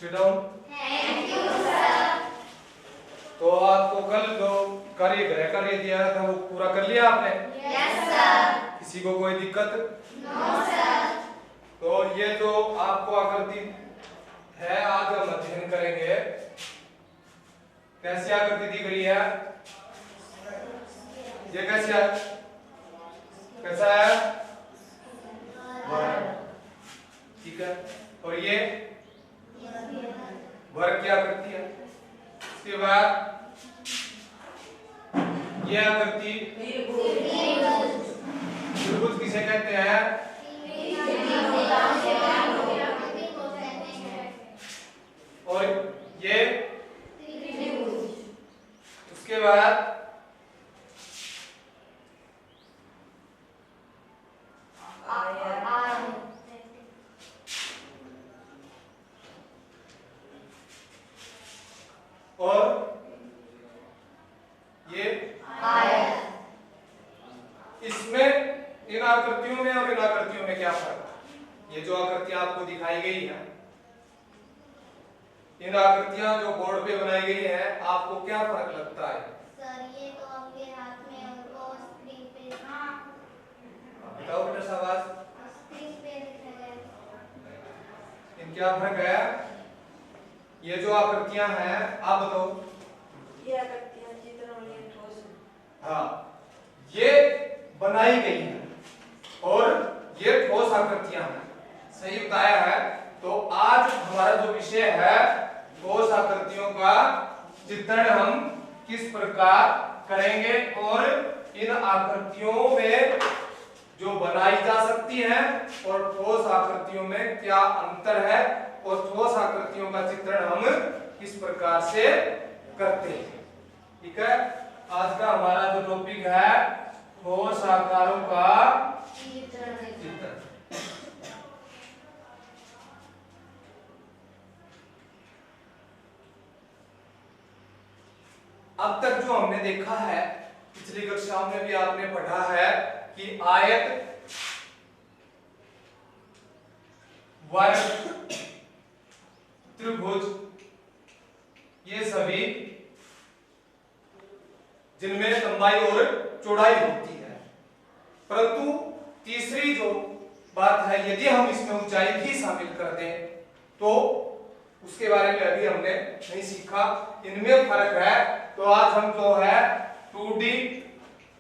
Sit down. Thank you sir. तो आपको कल जो गृह कार्य दिया था वो पूरा कर लिया आपने? Yes sir. किसी को कोई दिक्कत? No sir. तो ये जो आपको आकृति है आज हम अध्ययन करेंगे। कैसी आकृति दी गई है? ये कैसी है? कैसा है? वर्ग। ठीक है। और ये वर्ग की आकृति है। इसके बाद ये आकृति त्रिभुज किसे कहते हैं? और ये उसके बाद और ये इसमें इन आकृतियों में और इन आकृतियों में क्या फर्क है? ये जो आकृतियां आपको दिखाई गई है, इन आकृतियां जो बोर्ड पे बनाई गई है, आपको क्या फर्क लगता है? सर ये तो आपके हाथ में और वो स्क्रीन पे बताओ बेटा शाबाश। स्क्रीन पे दिखा है। इन क्या फर्क है? ये जो आकृतियां हैं आप बताओ। ये आकृतियां चित्र वाली ठोस। हाँ, ये बनाई गई है और ये ठोस आकृतियां हैं। सही बताया है। तो आज हमारा जो विषय है ठोस आकृतियों का चित्रण हम किस प्रकार करेंगे और इन आकृतियों में जो बनाई जा सकती हैं और ठोस आकृतियों में क्या अंतर है और ठोस आकृतियों का चित्रण हम किस प्रकार से करते हैं। ठीक है। आज का हमारा जो टॉपिक है ठोस आकारों का चित्रण। अब तक जो हमने देखा है, पिछली कक्षाओं में भी आपने पढ़ा है कि आयत, वर्ग, त्रिभुज ये सभी जिनमें लंबाई और चौड़ाई होती है, परंतु तीसरी जो बात है यदि हम इसमें ऊंचाई भी शामिल कर दें तो उसके बारे में अभी हमने नहीं सीखा। इनमें फर्क है। तो आज हम जो है 2D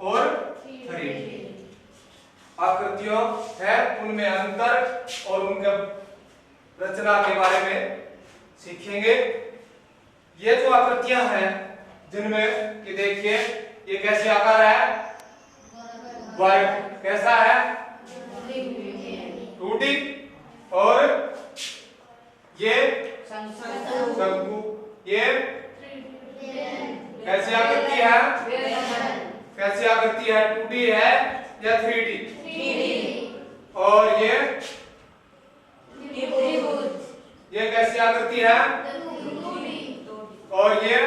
और 3D आकृतियों है उनमें अंतर और उनके रचना के बारे में सीखेंगे। ये जो आकृतियां हैं जिनमें ये देखिए ये कैसे आकार है? वर्ग। कैसा है? 2D। और ये शंकु। ये कैसी आकृति है? कैसी आकृति है? 2D है या 3D? और ये कैसी आकृति है? और ये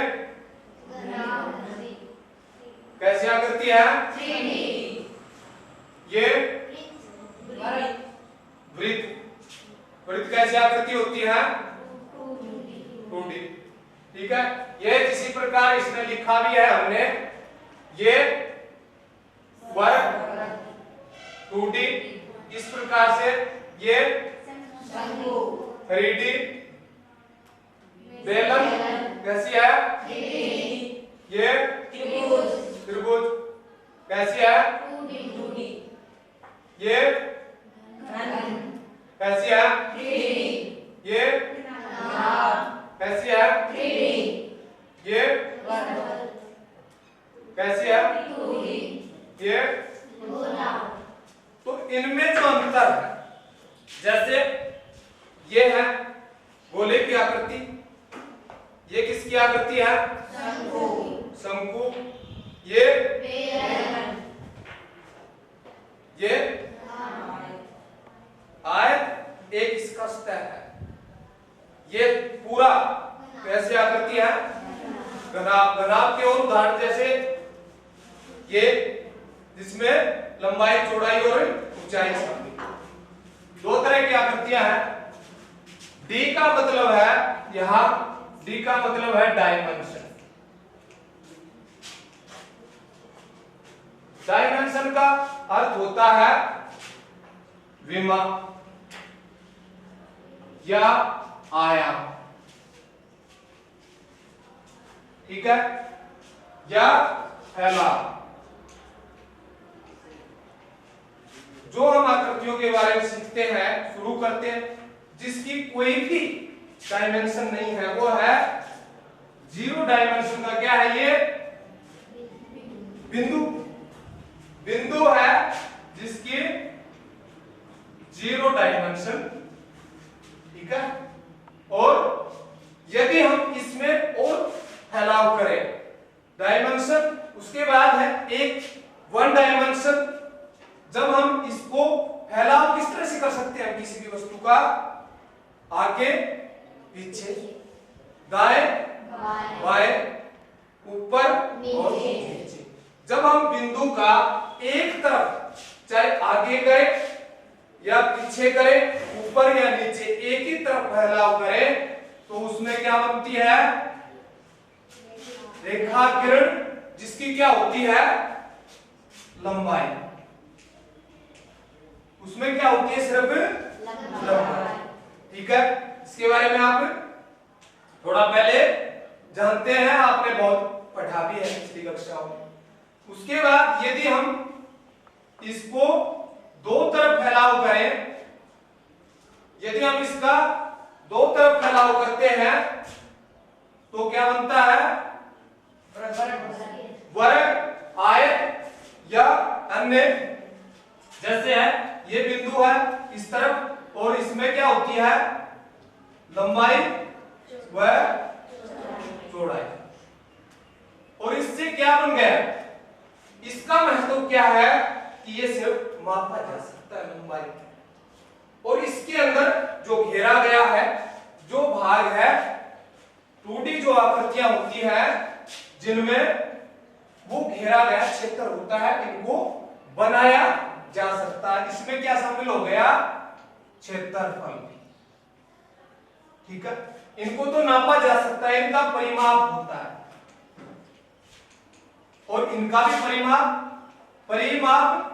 कैसी आकृति है? ये वृत्त। वृत्त कैसी आकृति होती है? 2D। ठीक है। ये किसी प्रकार इसमें लिखा भी है हमने, ये वर्ग 2D इस प्रकार से, ये 3D बेलन कैसी है? ये त्रिभुज कैसी है? ये कैसी है? ये कैसी है? ये कैसी है? ये। तो इनमें जो अंतर है, जैसे ये है गोले की आकृति, ये किसकी आकृति है? शंकु। ये आयत। एक इसका सतह है। ये पूरा कैसी आकृति है? घनाभ। घनाभ के और उदाहरण जैसे ये जिसमें लंबाई, चौड़ाई और ऊंचाई शामिल। दो तरह की आकृतियां हैं। डी का मतलब है यहां डी का मतलब है डायमेंशन। डायमेंशन का अर्थ होता है विमा या आयाम, ठीक है, या फैलाव। जो हम आकृतियों के बारे में सीखते हैं, शुरू करते हैं, जिसकी कोई भी डायमेंशन नहीं है, वो है जीरो डायमेंशन का। क्या है ये? बिंदु। बिंदु है जिसकी जीरो डायमेंशन, ठीक है। और यदि हम इसमें और फैलाव करें, डायमेंशन, उसके बाद है एक वन डायमेंशन। जब हम इसको फैलाव किस तरह से कर सकते हैं किसी भी वस्तु का? आगे पीछे, दाएं बाएं, ऊपर और नीचे। जब हम बिंदु का एक तरफ चाहे आगे करें या पीछे करें, ऊपर या नीचे, एक ही तरफ फैलाव करें, तो उसमें क्या बनती है? रेखा किरण, जिसकी क्या होती है? लंबाई। उसमें क्या होती है? सिर्फ लंबाई, ठीक है। इसके बारे में आप थोड़ा पहले जानते हैं, आपने बहुत पढ़ा भी है पिछली कक्षाओं में। उसके बाद यदि हम इसको दो तरफ फैलाव करें, यदि हम इसका दो तरफ फैलाव करते हैं, तो क्या बनता है? वर्ग, आयत या अन्य। जैसे है ये बिंदु है इस तरफ, और इसमें क्या होती है? लंबाई व चौड़ाई। और इससे क्या बन गया? इसका महत्व क्या है कि ये सिर्फ मापा जा सकता है लंबाई, और इसके अंदर जो घेरा गया है, जो भाग है, 2D जो आकृतियां होती हैं, जिनमें वो घेरा गया क्षेत्र होता है, इनको बनाया जा सकता है। इसमें क्या शामिल हो गया? क्षेत्रफल, ठीक है। इनको तो नापा जा सकता है, इनका परिमाप होता है, और इनका भी परिमाप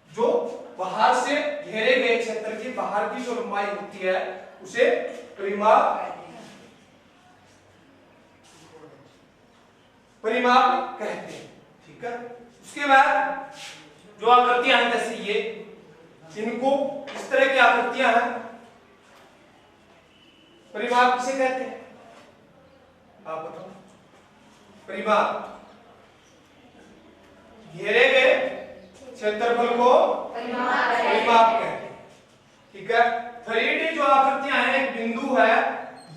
जो बाहर से घेरे गए क्षेत्र की बाहर की जो लंबाई होती है, उसे परिमाप कहते हैं, ठीक है। उसके बाद जो आकृतियां हैं, जैसे ये, इनको इस तरह की आकृतियां हैं, परिमाप किसे कहते हैं? आप बताओ। परिमाप, घेरे गए क्षेत्रफल को परिमाप कहते हैं, ठीक है। 3D जो आकृतियां हैं, एक बिंदु है,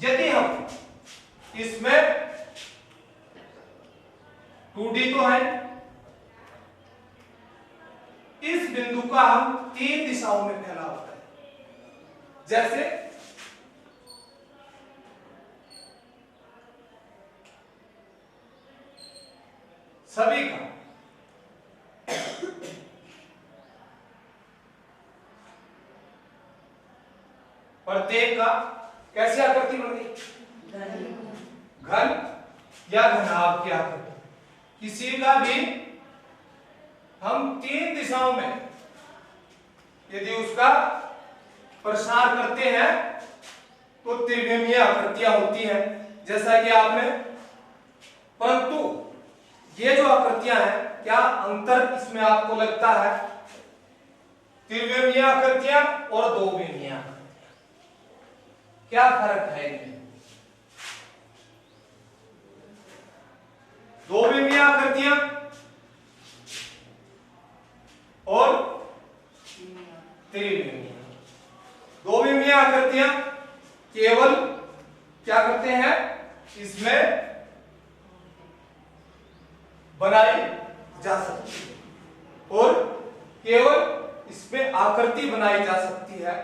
यदि हम इसमें 2D तो है, इस बिंदु का हम 3 दिशाओं में फैलाव करें, जैसे सभी का प्रत्येक का कैसी आकृति बन गई? घन या घनाभ की आकृति। किसी का भी हम 3 दिशाओं में यदि उसका प्रसार करते हैं, तो त्रिविमीय आकृतियां होती हैं, जैसा कि आपने। परंतु ये जो आकृतियां हैं, क्या अंतर इसमें आपको लगता है? त्रिविमीय आकृतियां और दो विमीय आकृतियां, क्या फर्क है इनमें? दो विमीय आकृतियां और त्रिविमीय। दो विमीय आकृतियां केवल क्या करते हैं? इसमें बनाई जा सकती है, और केवल इसमें आकृति बनाई जा सकती है।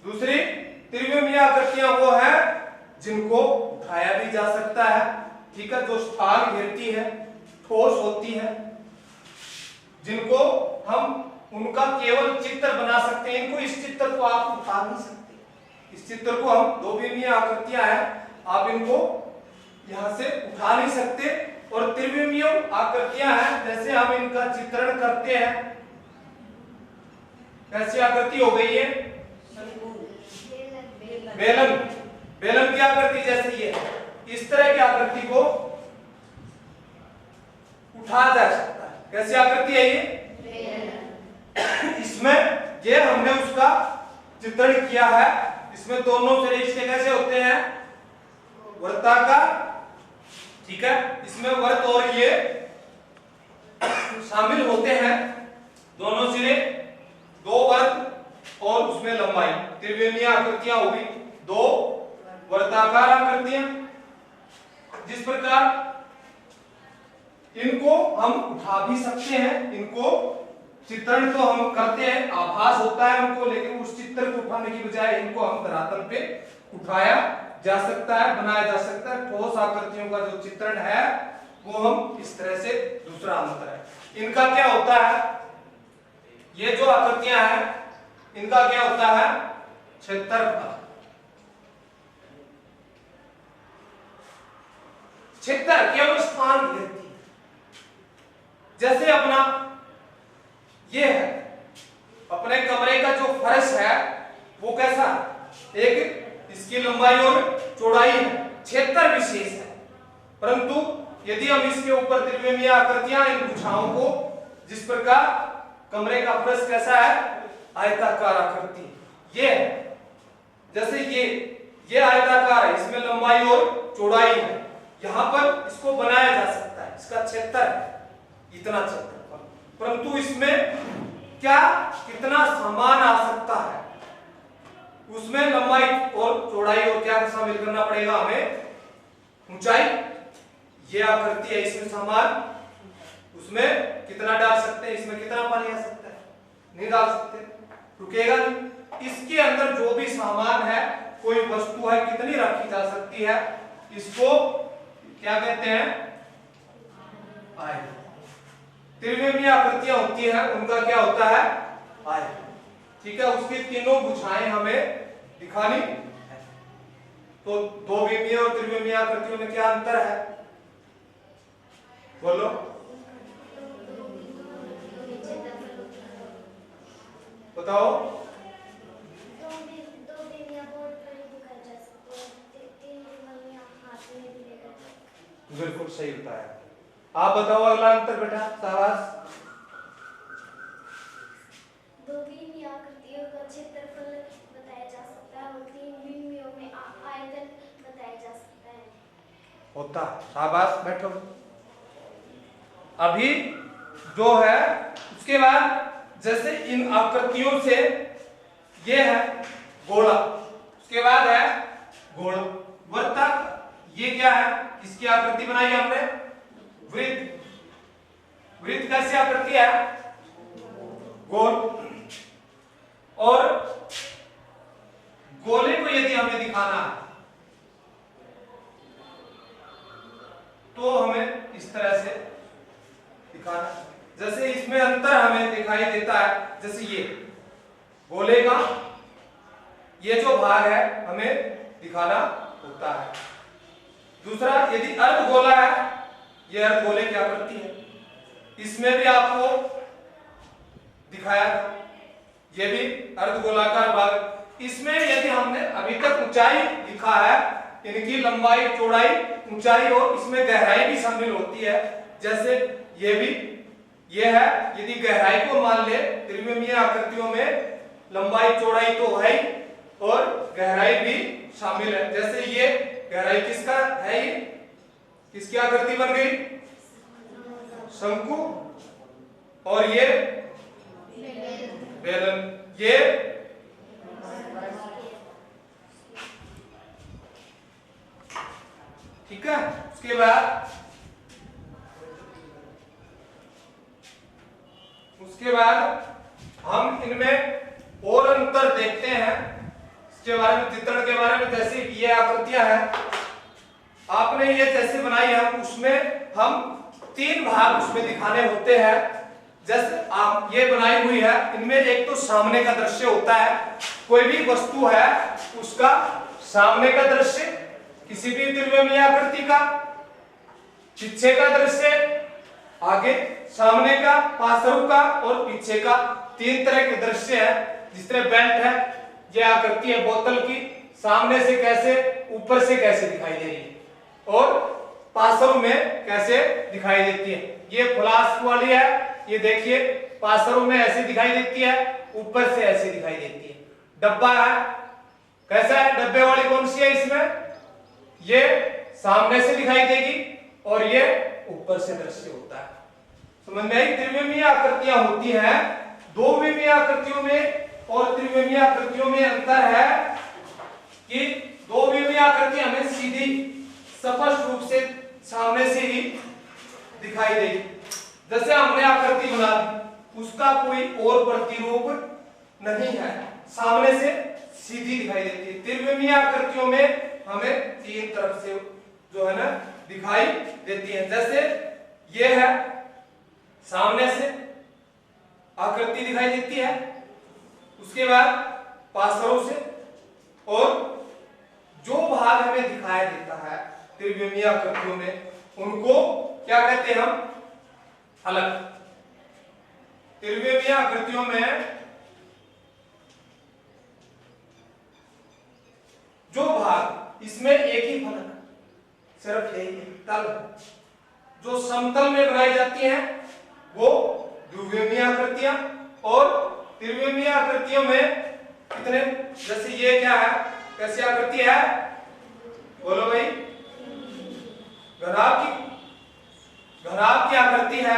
दूसरी त्रिविमीय आकृतियां वो है जिनको उठाया भी जा सकता है, ठीक है, जो स्थान घेरती है, ठोस होती है, जिनको हम उनका केवल चित्र बना सकते हैं। इनको, इस चित्र को आप उठा नहीं सकते। इस चित्र को हम, दो विमीय आकृतियां हैं, आप इनको यहां से उठा नहीं सकते। और त्रिविमीय आकृतियां हैं, जैसे हम इनका चित्रण करते हैं, कैसी आकृति हो गई है? बेलन। बेलन की आकृति जैसे ये, इस तरह की आकृति को उठाया जा सकता है। कैसी आकृति है ये? इसमें ये हमने उसका चित्रण किया है। इसमें दोनों से रिश्ते कैसे होते हैं? वृत्ताकार, ठीक है। इसमें वृत्त और ये शामिल होते हैं, दोनों सिरे, दो वृत्त और उसमें लंबाई। त्रिविमीय आकृतियां होगी, दो वृत्ताकार आकृतियां। जिस प्रकार इनको हम उठा भी सकते हैं, इनको चित्रण तो हम करते हैं, आभास होता है हमको, लेकिन उस चित्र को उठाने की बजाय इनको हम धरातल पे उठाया जा सकता है, बनाया जा सकता है। ठोस आकृतियों का जो चित्रण है वो हम इस तरह से, दूसरा अंतर है। इनका क्या होता है? ये जो आकृतियां हैं इनका क्या होता है? क्षेत्रफल। क्षेत्र केवल स्थान घेरती है। जैसे अपना ये है, अपने कमरे का जो फर्श है वो कैसा? एक इसकी लंबाई और चौड़ाई है, क्षेत्र विशेष है। परंतु यदि हम इसके ऊपर त्रिविमीय आकृतियां, इन भुजाओं को, जिस प्रकार कमरे का फर्श कैसा है? आयताकार आकृति ये है। जैसे ये आयताकार है, इसमें लंबाई और चौड़ाई है, यहां पर इसको बनाया जा सकता है, इसका क्षेत्र है इतना क्षेत्रफल। परंतु इसमें क्या कितना सामान आ सकता है? उसमें लंबाई और चौड़ाई और क्या शामिल करना पड़ेगा हमें? ऊंचाई। ये आकृति है, इसमें सामान, उसमें कितना डाल सकते हैं? इसमें कितना पानी आ सकता है? नहीं डाल सकते, रुकेगा नहीं। इसके अंदर जो भी सामान है, कोई वस्तु है, कितनी रखी जा सकती है? इसको क्या कहते हैं? आयत। त्रिविमीय आकृतियां होती हैं, उनका क्या होता है? आयत, ठीक है। उसकी तीनों भुजाएं हमें दिखानी है। तो दो विमीय और त्रिविमीय आकृतियों में क्या अंतर है? बोलो। बताओ। बिल्कुल सही बताया। आप बताओ अगला अंतर बेटा, शाबाश। दो विमीय आकृतियों का क्षेत्रफल बताया जा सकता है और तीन विमीयों में आयतन बताया जा सकता है। होता, शाबाश, बैठो। अभी जो है उसके बाद, जैसे इन आकृतियों से ये है गोला, उसके बाद है गोल, वृत्त। ये क्या है? किसकी आकृति बनाई है हमने? वृत्त। वृत्त कैसी आकृति है? गोल। और गोले को यदि हमें दिखाना है तो हमें इस तरह से दिखाना। जैसे इसमें अंतर हमें दिखाई देता है, जैसे ये गोले का ये जो भाग है हमें दिखाना होता है। दूसरा, यदि अर्धगोला है, ये अर्धगोले की आकृति है, इसमें भी आपको दिखाया था, ये भी अर्धगोलाकार भाग। इसमें यदि हमने अभी तक ऊंचाई लिखा है, इनकी लंबाई, चौड़ाई, ऊंचाई और इसमें गहराई भी शामिल होती है। जैसे ये भी ये है, यदि गहराई को मान ले, त्रिविमीय आकृतियों में लंबाई चौड़ाई तो है ही और गहराई भी शामिल है। जैसे ये गहराई किसका है? ये किसकी आकृति बन गई? शंकु। और ये बेलन। ये ठीक है। उसके बाद हम इनमें और अंतर देखते हैं, इसके बारे में, चित्रण के बारे में। जैसे ये आकृतियां हैं, आपने ये जैसे बनाई है, उसमें हम तीन भाग उसमें दिखाने होते हैं। जैसे आप ये बनाई हुई है, इनमें एक तो सामने का दृश्य होता है, कोई भी वस्तु है उसका सामने का दृश्य, किसी भी त्रिविमीय आकृति का पीछे का दृश्य, आगे सामने का, पार्श्व का और पीछे का, तीन तरह के दृश्य है। जिस तरह बेल्ट है, ये आकृति है बोतल की, सामने से कैसे, ऊपर से कैसे दिखाई दे रही है और पार्श्व में कैसे दिखाई देती है। ये फ्लास्क वाली है, ये देखिए पार्श्व में ऐसे दिखाई देती है, ऊपर से ऐसे दिखाई देती है। डब्बा है, कैसा है, डब्बे वाली कौन सी है, इसमें ये सामने से दिखाई देगी और ये ऊपर से दृश्य होता है। समझ में आई। त्रिविमीय आकृतियां होती हैं। दो विमीय आकृतियों में और त्रिविमीय आकृतियों में अंतर है कि दो विमीय आकृति हमें सीधी स्पष्ट रूप से सामने से ही दिखाई देगी। जैसे हमने आकृति बना दी, उसका कोई और प्रतिरूप नहीं है, सामने से सीधी दिखाई देती है। त्रिविमीय आकृतियों में हमें तीन तरफ से जो है ना दिखाई देती है। जैसे ये है, सामने से आकृति दिखाई देती है, उसके बाद पार्श्व से, और जो भाग हमें दिखाई देता है त्रिविमीय आकृतियों में, उनको क्या कहते हैं हम, फलक। त्रिविमीय आकृतियों में जो भाग, इसमें एक ही फलक, सिर्फ यही तल, जो समतल में बनाई जाती हैं वो द्विविमीय आकृतियां, और त्रिविमीय आकृतियों में कितने, जैसे ये क्या है, कैसी आकृति है, बोलो भाई, घनाभ की आकृति है।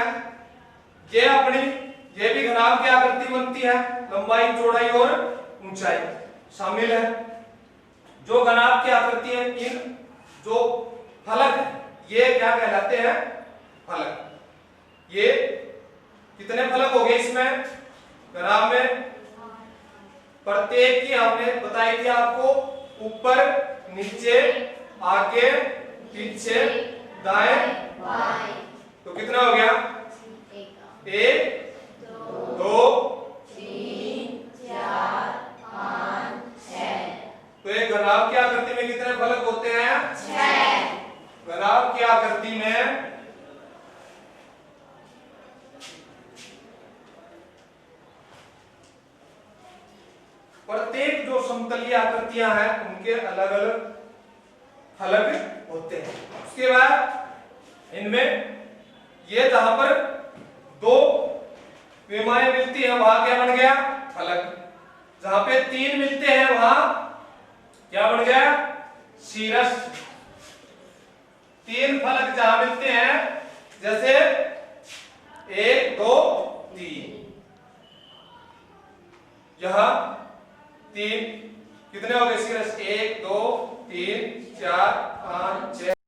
ये अपनी, ये भी घनाभ की आकृति बनती है, लंबाई, चौड़ाई और ऊंचाई शामिल है। जो घनाभ की आकृति है, इन जो फलक ये क्या कहलाते हैं, फलक। ये कितने फलक हो गए इसमें, घनाभ में, प्रत्येक की हमने बताई थी आपको, ऊपर, नीचे, आगे, पीछे, दाएं, बाएं। तो कितना हो गया, एक, दो, तीन, चार, पांच, छह। तो एक घनाभ की आकृति में कितने फलक होते हैं, 6। घनाभ की आकृति में प्रत्येक जो समतलीय आकृतियां हैं उनके अलग अलग फलक होते हैं। उसके बाद इनमें ये जहां पर दो विमाएं मिलती हैं वहां क्या बन गया, फलक। जहां पे तीन मिलते हैं वहां क्या बन गया, शीर्ष। तीन फलक जहां मिलते हैं, जैसे 1 2 3, यहां 3, कितने हो गए शीर्ष, 1 2 3 4 5 6।